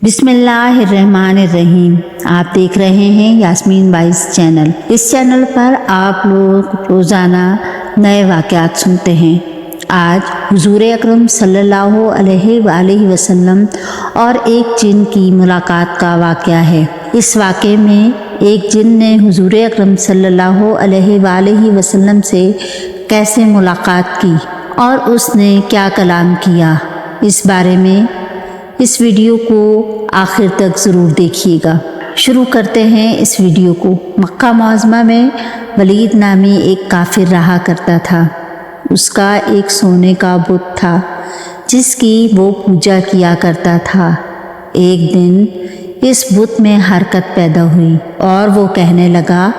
बिस्मिल्लाहिर्रहमानिर्रहीम। आप देख रहे हैं यास्मीन बाइस चैनल। इस चैनल पर आप लोग रोज़ाना नए वाक़यात सुनते हैं। आज हुजूर अकरम सल्लल्लाहु अलैहि वसल्लम और एक जिन की मुलाकात का वाक़या है। इस वाक़े में एक जिन ने हुजूर अकरम सल्लल्लाहु अलैहि वसल्लम से कैसे मुलाकात की और उसने क्या कलाम किया, इस बारे में इस वीडियो को आखिर तक ज़रूर देखिएगा। शुरू करते हैं इस वीडियो को। मक्का मुअज़्ज़मा में वलीद नामी एक काफिर रहा करता था। उसका एक सोने का बुत था जिसकी वो पूजा किया करता था। एक दिन इस बुत में हरकत पैदा हुई और वो कहने लगा,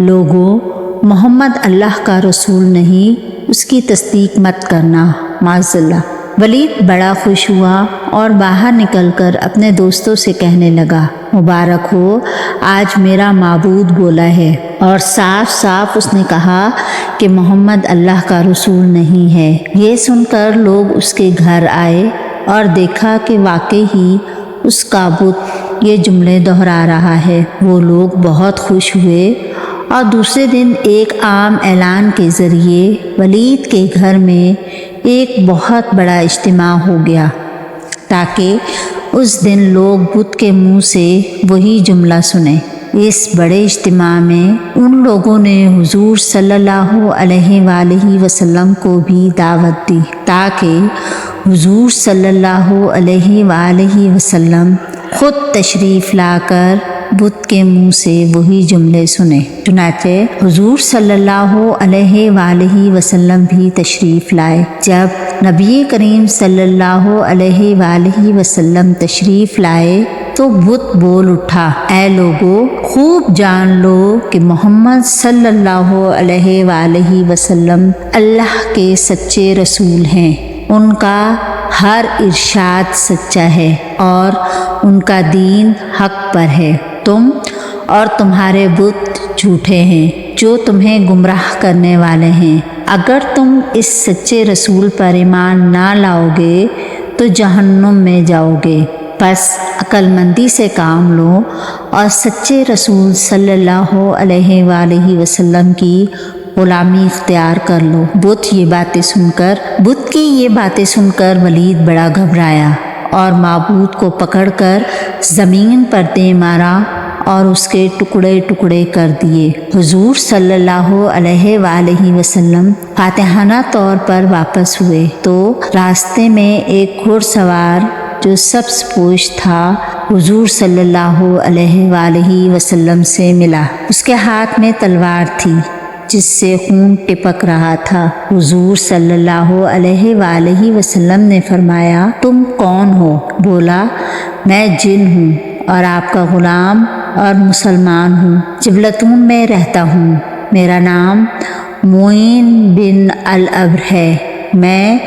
लोगों, मोहम्मद अल्लाह का रसूल नहीं, उसकी तस्दीक मत करना, माज़अल्लाह। वलीद बड़ा खुश हुआ और बाहर निकलकर अपने दोस्तों से कहने लगा, मुबारक हो, आज मेरा माबूद बोला है। और साफ साफ उसने कहा कि मोहम्मद अल्लाह का रसूल नहीं है। ये सुनकर लोग उसके घर आए और देखा कि वाकई ही उसका बुत ये जुमले दोहरा रहा है। वो लोग बहुत खुश हुए और दूसरे दिन एक आम ऐलान के ज़रिए वलीद के घर में एक बहुत बड़ा इज्तिमा हो गया ताकि उस दिन लोग बुत के मुंह से वही जुमला सुने। इस बड़े इज्तिमा में उन लोगों ने हुजूर सल्लल्लाहु अलैहि वसल्लम को भी दावत दी ताकि हुजूर सल्लल्लाहु अलैहि वसल्लम खुद तशरीफ़ लाकर बुत के मुंह से वही जुमले सुने। चुनाचे हुजूर सल्लल्लाहु अलैहि वसल्लम भी तशरीफ़ लाए। जब नबी करीम सल्लल्लाहु अलैहि वसल्लम तशरीफ़ लाए तो बुत बोल उठा, ऐ लोगों, खूब जान लो कि मोहम्मद सल्लल्लाहु अलैहि वसल्लम अल्लाह के सच्चे रसूल हैं। उनका हर इरशाद सच्चा है और उनका दीन हक पर है। तुम और तुम्हारे बुत झूठे हैं जो तुम्हें गुमराह करने वाले हैं। अगर तुम इस सच्चे रसूल पर ईमान ना लाओगे तो जहन्नुम में जाओगे। बस अक्लमंदी से काम लो और सच्चे रसूल सल्लल्लाहु अलैहि वसल्लम की गुलामी इख्तियार कर लो। बुत की ये बातें सुनकर वलीद बड़ा घबराया और माबूद को पकड़कर ज़मीन पर दे मारा और उसके टुकड़े टुकड़े कर दिए। हुजूर सल्लल्लाहु अलैहि वसल्लम फातिहाना तौर पर वापस हुए तो रास्ते में एक घुड़सवार जो सब्ज़ पोश था हुजूर सल्लल्लाहु अलैहि वसल्लम से मिला। उसके हाथ में तलवार थी जिससे खून टिपक रहा था। हुजूर सल्लल्लाहु अलैहि वसल्लम ने फरमाया, तुम कौन हो? बोला, मैं जिन हूँ और आपका ग़ुलाम और मुसलमान हूँ। जिबलतून में रहता हूँ। मेरा नाम मोइन बिन अल-अब्र है। मैं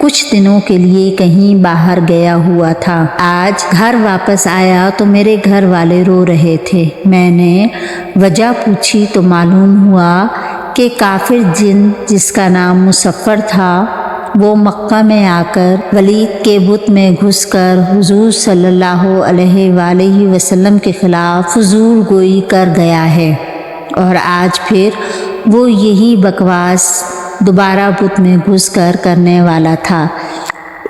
कुछ दिनों के लिए कहीं बाहर गया हुआ था। आज घर वापस आया तो मेरे घर वाले रो रहे थे। मैंने वजह पूछी तो मालूम हुआ कि काफिर जिन जिसका नाम मुसफ़र था वो मक्का में आकर वलीद के बुत में घुसकर हुजूर सल्लल्लाहु अलैहि वसल्लम के ख़िलाफ़ फजूल गोई कर गया है और आज फिर वो यही बकवास दोबारा बुत में घुसकर करने वाला था।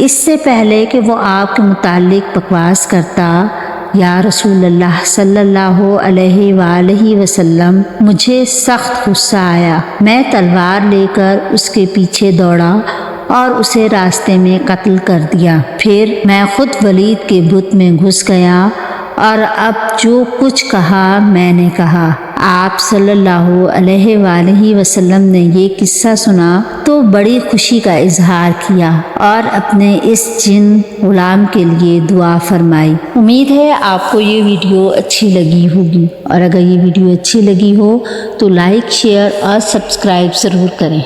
इससे पहले कि वो आपके मुतालिक बकवास करता, या रसूलल्लाह सल्लल्लाहु अलैहि वसल्लम, मुझे सख्त गुस्सा आया। मैं तलवार लेकर उसके पीछे दौड़ा और उसे रास्ते में कत्ल कर दिया। फिर मैं खुद वलीद के बुत में घुस गया और अब जो कुछ कहा मैंने कहा। आप सल्लल्लाहु अलैहि वसल्लम ने ये किस्सा सुना तो बड़ी खुशी का इजहार किया और अपने इस जिन गुलाम के लिए दुआ फरमाई। उम्मीद है आपको ये वीडियो अच्छी लगी होगी और अगर ये वीडियो अच्छी लगी हो तो लाइक, शेयर और सब्सक्राइब ज़रूर करें।